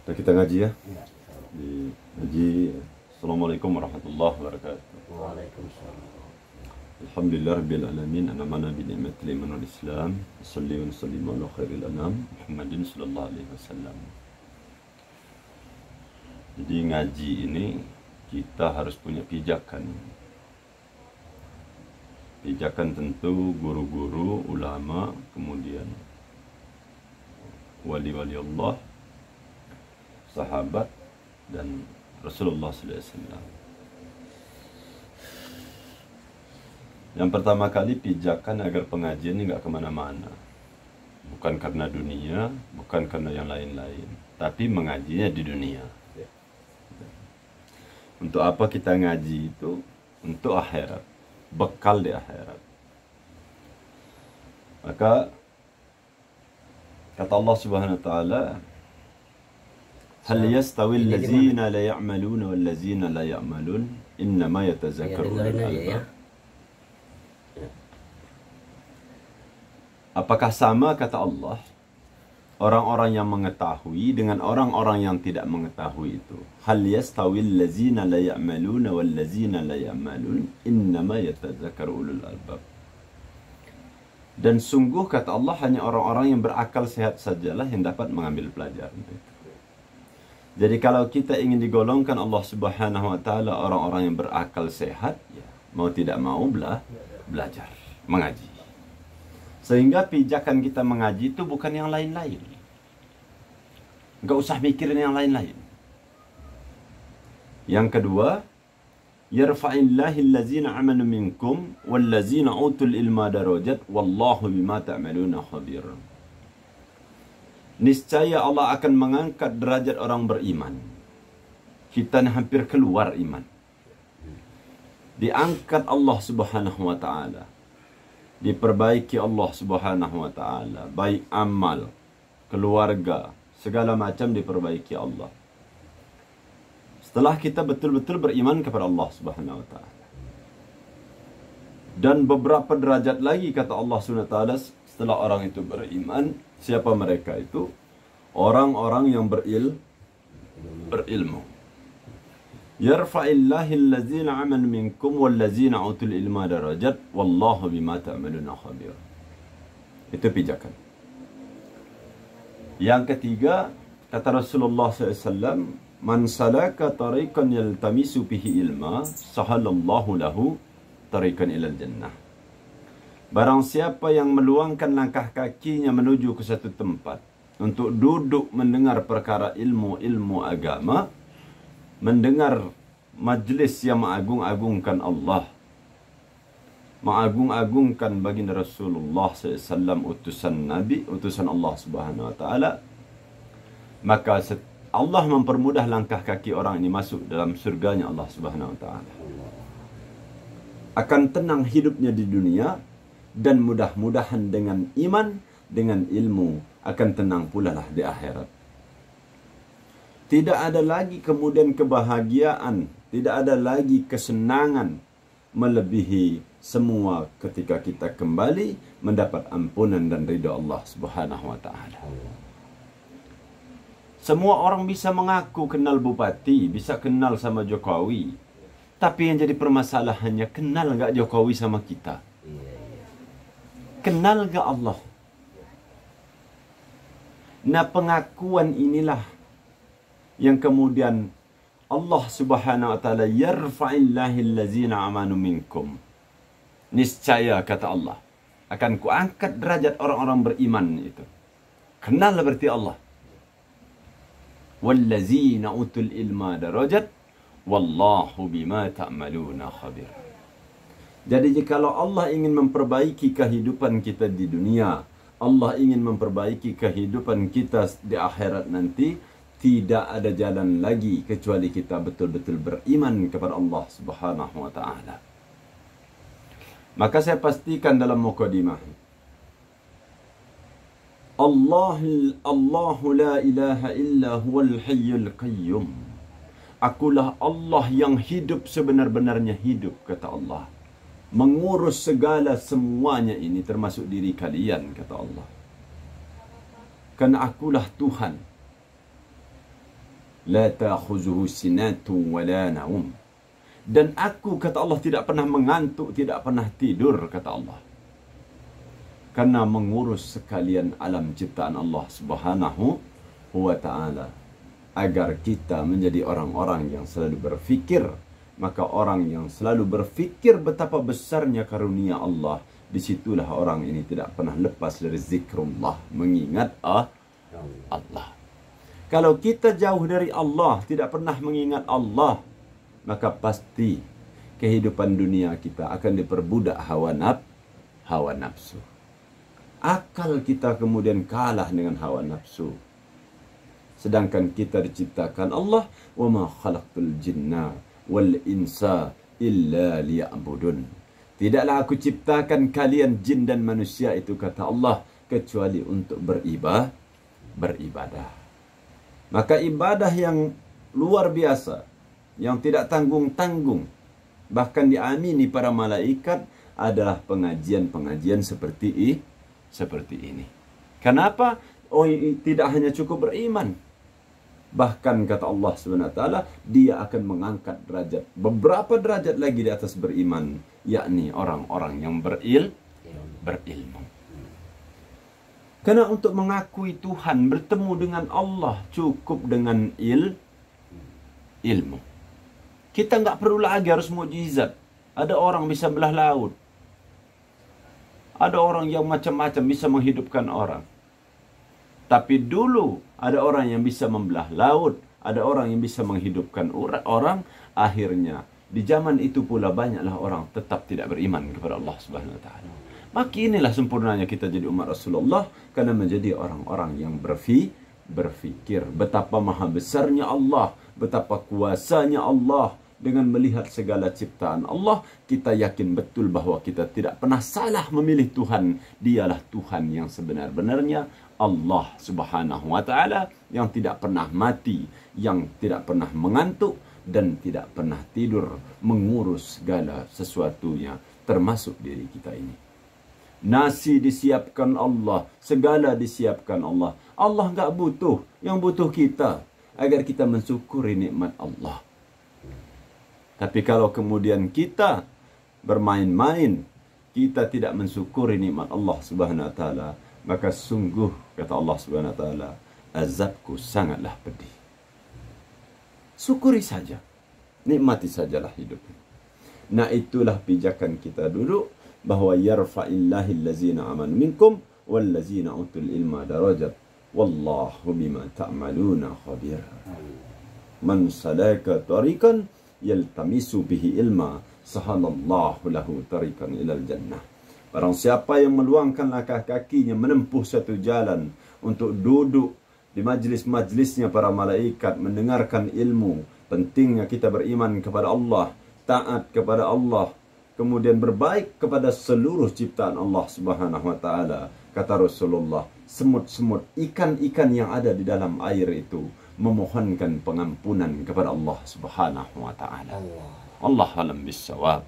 Nah, kita ngaji ya. Di ngaji. Assalamualaikum warahmatullahi wabarakatuh. Waalaikumsalam. Alhamdulillah rabbil alamin an'amana bi ni'matil iman wal islam. Shalli wa sallim ala khairil anam Muhammadin sallallahu alaihi wasallam. Jadi ngaji ini kita harus punya pijakan. Pijakan tentu guru-guru, ulama, kemudian wali-wali Allah, sahabat, dan Rasulullah SAW. Yang pertama kali pijakan agar pengajian ini nggak kemana-mana. Bukan karena dunia, bukan karena yang lain-lain, tapi mengajinya di dunia. Untuk apa kita ngaji itu? Untuk akhirat, bekal di akhirat. Maka kata Allah Subhanahu wa taala, hal yastawi allazina la ya'maluna wal ladzina la ya'malun innama yatazakkaru ulul albab. Apakah sama, kata Allah, orang-orang yang mengetahui dengan orang-orang yang tidak mengetahui itu? Hal yastawi allazina la ya'maluna wal ladzina la ya'malun innama yatazakkaru ulul albab. Dan sungguh, kata Allah, hanya orang-orang yang berakal sehat sajalah yang dapat mengambil pelajaran itu. Jadi kalau kita ingin digolongkan Allah Subhanahu wa taala orang-orang yang berakal sehat, ya mau tidak mau belajar, mengaji. Sehingga pijakan kita mengaji itu bukan yang lain-lain. Enggak usah mikirin yang lain-lain. Yang kedua, yarfa'illahu allazina amanu minkum wallazina utul ilma darajat wallahu bima ta'maluna khabir. Niscaya Allah akan mengangkat derajat orang beriman. Kita hampir keluar iman. Diangkat Allah Subhanahu wa taala. Diperbaiki Allah Subhanahu wa taala, baik amal, keluarga, segala macam diperbaiki Allah. Setelah kita betul-betul beriman kepada Allah Subhanahu wa taala. Dan beberapa derajat lagi, kata Allah Subhanahu wa taala, setelah orang itu beriman. Siapa mereka itu? Orang-orang yang berilmu. Yarfa'illahu allazina amanu minkum wallazina utul ilma darajat wallahu bima ta'maluna khabir. Itu pijakan. Yang ketiga, kata Rasulullah SAW, man salaka tariqan yaltamisu bihi ilma sahalallahu lahu tariqan ilal jannah. Barang siapa yang meluangkan langkah kakinya menuju ke satu tempat untuk duduk mendengar perkara ilmu agama, mendengar majlis yang mengagung-agungkan Allah, mengagung-agungkan baginda Rasulullah SAW, utusan Nabi, utusan Allah Subhanahu wa taala, maka Allah mempermudah langkah kaki orang ini masuk dalam surganya Allah Subhanahu wa taala. Akan tenang hidupnya di dunia, dan mudah-mudahan dengan iman, dengan ilmu, akan tenang pula lah di akhirat. Tidak ada lagi kemudian kebahagiaan, tidak ada lagi kesenangan melebihi semua ketika kita kembali mendapat ampunan dan ridha Allah Subhanahu wa taala. Semua orang bisa mengaku kenal bupati, bisa kenal sama Jokowi. Tapi yang jadi permasalahannya, kenal enggak Jokowi sama kita? Kenal enggak Allah? Nah, pengakuan inilah yang kemudian Allah Subhanahu wa taala yarfa'illahu allazina amanu minkum. Niscaya, kata Allah, akan kuangkat derajat orang-orang beriman itu. Kenal berarti Allah. Wallazina utul ilma darajat wallahu bima ta'maluna khabir. Jadi jikalau Allah ingin memperbaiki kehidupan kita di dunia, Allah ingin memperbaiki kehidupan kita di akhirat nanti, tidak ada jalan lagi kecuali kita betul-betul beriman kepada Allah Subhanahu wa taala. Maka saya pastikan dalam mukadimah, Allahu la ilaha illa huwal hayyul qayyum. Akulah Allah yang hidup sebenar-benarnya hidup, kata Allah. Mengurus segala semuanya ini termasuk diri kalian, kata Allah. Karena akulah Tuhan La ta'khuzuhu sinatun wa la naum. Dan aku, kata Allah, tidak pernah mengantuk, tidak pernah tidur, kata Allah. Karena mengurus sekalian alam ciptaan Allah Subhanahu wa ta'ala. Agar kita menjadi orang-orang yang selalu berfikir. Maka orang yang selalu berfikir betapa besarnya karunia Allah, disitulah orang ini tidak pernah lepas dari zikrullah, mengingat Allah. Kalau kita jauh dari Allah, tidak pernah mengingat Allah, maka pasti kehidupan dunia kita akan diperbudak hawa nafsu. Akal kita kemudian kalah dengan hawa nafsu. Sedangkan kita diciptakan Allah, wa ma khalaqtul jinna wal insa illa liya'budun. Tidaklah aku ciptakan kalian jin dan manusia itu, kata Allah, kecuali untuk beribadah. Maka ibadah yang luar biasa, yang tidak tanggung-tanggung, bahkan diamini para malaikat, adalah pengajian-pengajian seperti ini. Kenapa? Oh, tidak hanya cukup beriman. Bahkan kata Allah SWT, dia akan mengangkat derajat, beberapa derajat lagi di atas beriman, yakni orang-orang yang berilmu. Karena untuk mengakui Tuhan, bertemu dengan Allah, cukup dengan ilmu. Kita nggak perlu lagi harus mukjizat. Ada orang bisa belah laut. Ada orang yang macam-macam bisa menghidupkan orang. Tapi dulu ada orang yang bisa membelah laut. Ada orang yang bisa menghidupkan orang. Akhirnya di zaman itu pula banyaklah orang tetap tidak beriman kepada Allah Subhanahu Wa Taala. Maka inilah sempurnanya kita jadi umat Rasulullah, karena menjadi orang-orang yang berfikir betapa maha besarnya Allah, betapa kuasanya Allah. Dengan melihat segala ciptaan Allah, kita yakin betul bahwa kita tidak pernah salah memilih Tuhan. Dialah Tuhan yang sebenar-benarnya, Allah Subhanahu Wa Taala, yang tidak pernah mati, yang tidak pernah mengantuk, dan tidak pernah tidur, mengurus segala sesuatunya, termasuk diri kita ini. Nasi disiapkan Allah, segala disiapkan Allah. Allah nggak butuh, yang butuh kita, agar kita mensyukuri nikmat Allah. Tapi kalau kemudian kita bermain-main, kita tidak mensyukuri nikmat Allah Subhanahu Wa Taala, maka sungguh, kata Allah Subhanahu Wa Taala, azabku sangatlah pedih. Syukuri saja, nikmati sajalah hidup. Nah, itulah pijakan kita dulu, bahwa yarfa'illahil ladzina amanu minkum wal ladzina utul ilma darajat wallahu bima ta'maluna khabir. Man salaka tariqan yaltamisu bihi ilma sahalallahu lahu tariqan ilal jannah. Barang siapa yang meluangkan langkah kakinya menempuh satu jalan untuk duduk di majlis-majlisnya para malaikat, mendengarkan ilmu, pentingnya kita beriman kepada Allah, taat kepada Allah, kemudian berbaik kepada seluruh ciptaan Allah Subhanahu Wa Taala. Kata Rasulullah, semut-semut, ikan-ikan yang ada di dalam air itu memohonkan pengampunan kepada Allah Subhanahu Wa Taala. Allah alam bisawab.